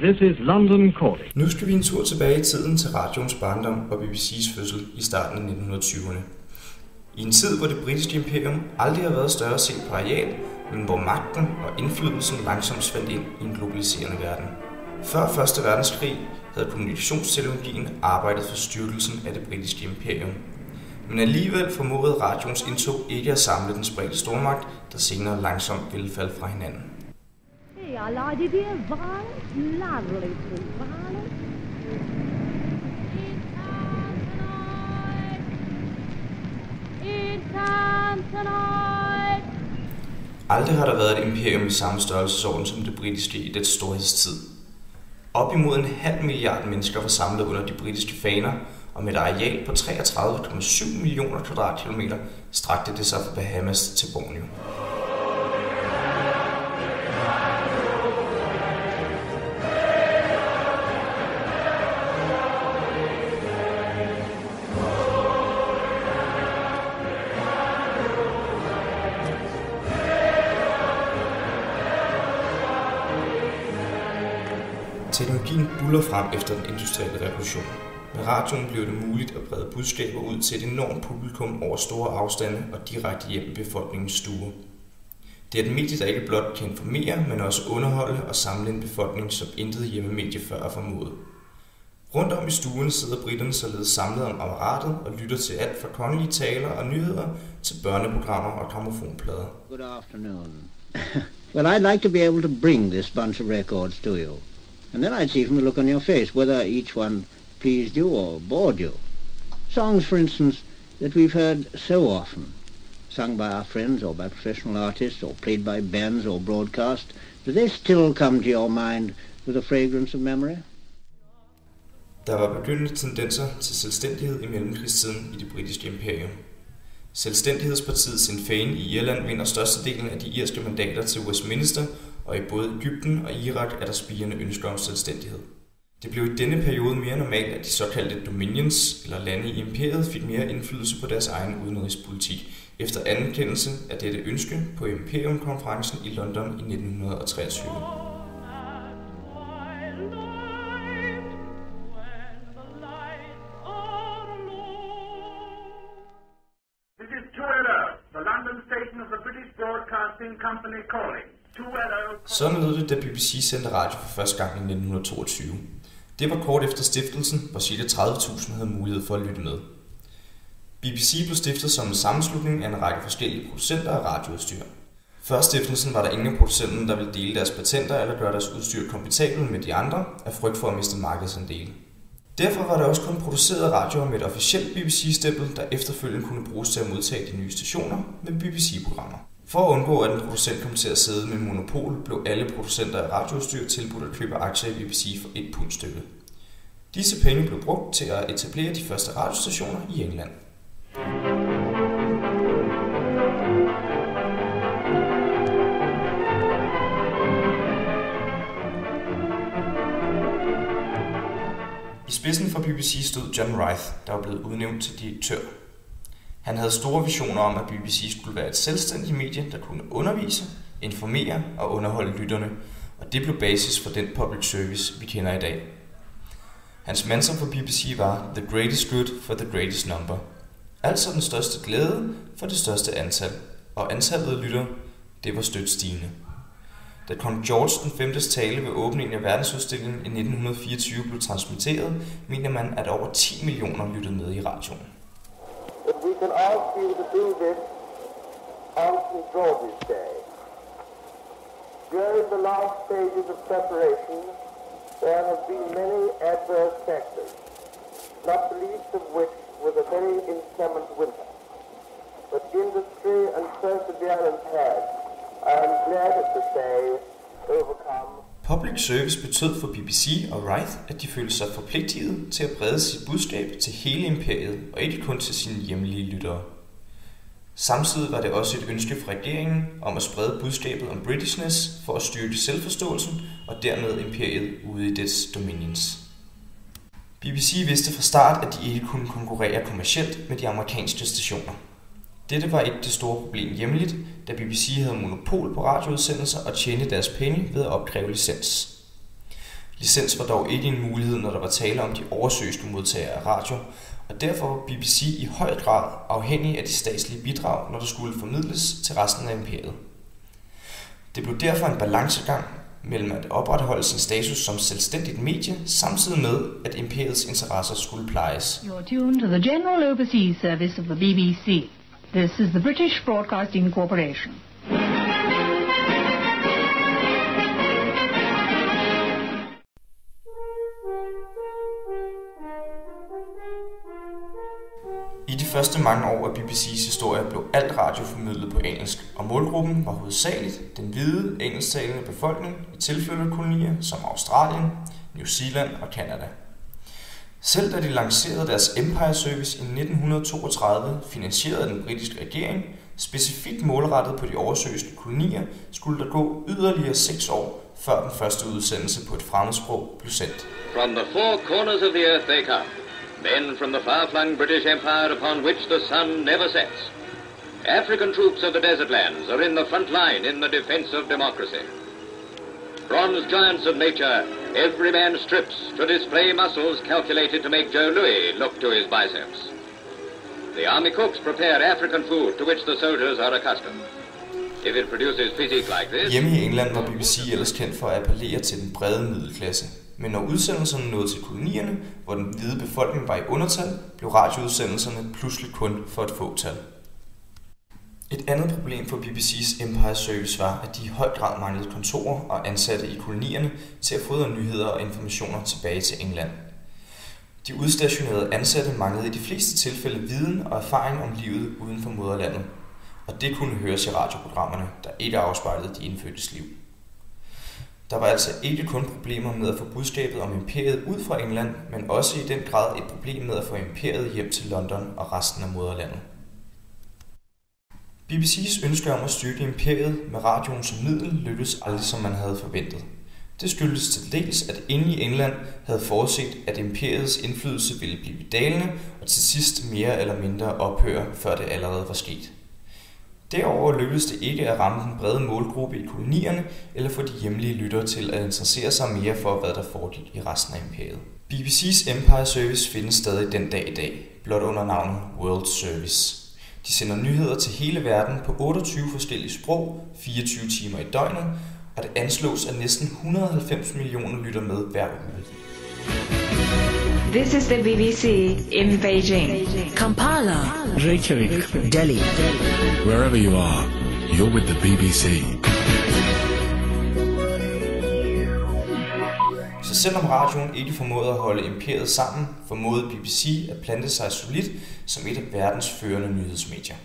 This is London Calling. Nu skal vi en tur tilbage i tiden til radioens barndom og BBC's fødsel i starten af 1920'erne. I en tid, hvor det britiske imperium aldrig har været større set på areal, men hvor magten og indflydelsen langsomt svandt ind i en globaliserende verden. Før 1. verdenskrig havde kommunikationsteknologien arbejdet for styrkelsen af det britiske imperium. Men alligevel formåede radioens indtog ikke at samle den spredte stormagt, der senere langsomt ville falde fra hinanden. Hey, I like it here, Violet. Lovely sweet Violet. It's time tonight. Aldrig har der været et imperium i samme størrelsesorden som det britiske i dets storhedstid. Op imod 0,5 milliard mennesker var samlet under de britiske faner, og med et areal på 33,7 millioner kvadratkilometer strakte det sig fra Bahamas til Borneo. Teknologien buldrer frem efter den industrielle revolution. Med radioen blev det muligt at brede budskaber ud til et enormt publikum over store afstande og direkte hjem i befolkningens stuer. Det er et medie, der ikke blot kan informere, men også underholde og samle en befolkning, som intet hjemmemedie før er formået. Rundt om i stuerne sidder britterne således samlet om apparatet og lytter til alt fra kongelige taler og nyheder til børneprogrammer og grammofonplader. Good afternoon. Well, I'd like to be able to bring this bunch of records to you. And then I'd see from the look on your face whether each one pleased you or bored you. Songs, for instance, that we've heard so often, sung by our friends or by professional artists or played by bands or broadcast, do they still come to your mind with a fragrance of memory? Der var begyndende tendenser til selvstændighed i mellemkrigstiden i det britiske imperium. Selvstændighedspartiet Sinn Féin i Irland vinder størstedelen af de irske mandater til Westminster, og i både Egypten og Irak er der spirende ønsker om selvstændighed. Det blev i denne periode mere normalt, at de såkaldte dominions, eller lande i imperiet, fik mere indflydelse på deres egen udenrigspolitik, efter anerkendelse af dette ønske på Imperiumkonferencen i London i 1923. Sådan lød det, da BBC sendte radio for første gang i 1922. Det var kort efter stiftelsen, hvor ca. 30.000 havde mulighed for at lytte med. BBC blev stiftet som en sammenslutning af en række forskellige producenter af radioudstyr. Før stiftelsen var der ingen producenter, der ville dele deres patenter eller gøre deres udstyr kompatibelt med de andre, af frygt for at miste markedsandele. Derfor var der også kun produceret radioer med et officielt BBC-stempel, der efterfølgende kunne bruges til at modtage de nye stationer med BBC-programmer. For at undgå, at en producent kom til at sidde med monopol, blev alle producenter af radioudstyr tilbudt at købe aktier i BBC for 1 pund stykket. Disse penge blev brugt til at etablere de første radiostationer i England. I spidsen for BBC stod John Reith, der var blevet udnævnt til direktør. Han havde store visioner om, at BBC skulle være et selvstændigt medie, der kunne undervise, informere og underholde lytterne, og det blev basis for den public service, vi kender i dag. Hans mantra for BBC var The greatest good for the greatest number. Altså den største glæde for det største antal, og antallet af lyttere, det var stødt stigende. Da kong George V's tale ved åbningen af verdensudstillingen i 1924 blev transmitteret, mener man, at over 10 millioner lyttede med i radioen. But we can ask you to do this on St. George's Day. During the last stages of preparation, there have been many adverse factors, not the least of which was a very inclement winter. But industry and perseverance has, I am glad to say, overcome. Public service betød for BBC og Reith, at de følte sig forpligtet til at brede sit budskab til hele imperiet, og ikke kun til sine hjemlige lyttere. Samtidig var det også et ønske fra regeringen om at sprede budskabet om Britishness for at styrke selvforståelsen og dermed imperiet ude i dets dominions. BBC vidste fra start, at de ikke kunne konkurrere kommercielt med de amerikanske stationer. Dette var ikke det store problem hjemligt, da BBC havde monopol på radioudsendelser og tjente deres penge ved at opkræve licens. Licens var dog ikke en mulighed, når der var tale om de oversøiske modtagere af radio, og derfor var BBC i høj grad afhængig af de statslige bidrag, når der skulle formidles til resten af imperiet. Det blev derfor en balancegang mellem at opretholde sin status som selvstændigt medie, samtidig med, at imperiets interesser skulle plejes. You're tuned to the General Overseas Service of the BBC. This is the British Broadcasting Corporation. I de første mange år af BBC's historie blev alt radio formidlet på engelsk, og målgruppen var hovedsageligt den hvide, engelsktalende befolkning i tilflytterkolonier som Australien, New Zealand og Canada. Selv da de lancerede deres Empire Service i 1932, finansieret af den britiske regering, specifikt målrettet på de oversøiske kolonier, skulle der gå yderligere 6 år, før den første udsendelse på et fremmedsprog blev sendt. From the four corners of the earth they come. Men from the far-flung British Empire upon which the sun never sets. African troops of the desert lands are in the front line in the defense of democracy. Bronze giants of nature, every man strips to display muscles calculated to make Joe Louis look to his biceps. The army cooks prepare African food to which the soldiers are accustomed. If it produces physique like this... Hjemme i England var BBC ellers kendt for at appellere til den brede middelklasse. Men når udsendelserne nåede til kolonierne, hvor den hvide befolkning var i undertal, blev radioudsendelserne pludselig kun for et fåtal. Et andet problem for BBC's Empire Service var, at de i høj grad manglede kontorer og ansatte i kolonierne til at fodre nyheder og informationer tilbage til England. De udstationerede ansatte manglede i de fleste tilfælde viden og erfaring om livet uden for moderlandet, og det kunne høres i radioprogrammerne, der ikke afspejlede de indfødtes liv. Der var altså ikke kun problemer med at få budskabet om imperiet ud fra England, men også i den grad et problem med at få imperiet hjem til London og resten af moderlandet. BBC's ønske om at styrke imperiet med radioen som middel lykkedes aldrig, som man havde forventet. Det skyldes til dels, at ingen i England havde forudset, at imperiets indflydelse ville blive dalende og til sidst mere eller mindre ophøre, før det allerede var sket. Derover lykkedes det ikke at ramme den brede målgruppe i kolonierne eller få de hjemlige lyttere til at interessere sig mere for, hvad der foregik i resten af imperiet. BBC's Empire Service findes stadig den dag i dag, blot under navnet World Service. De sender nyheder til hele verden på 28 forskellige sprog, 24 timer i døgnet, og det anslås, at næsten 190 millioner lytter med hver uge. This is the BBC in Beijing, Kampala, Reykjavik, Delhi. Wherever you are, you're with the BBC. Så selvom radioen ikke formåede at holde imperiet sammen, formåede BBC at plante sig solidt som et af verdens førende nyhedsmedier.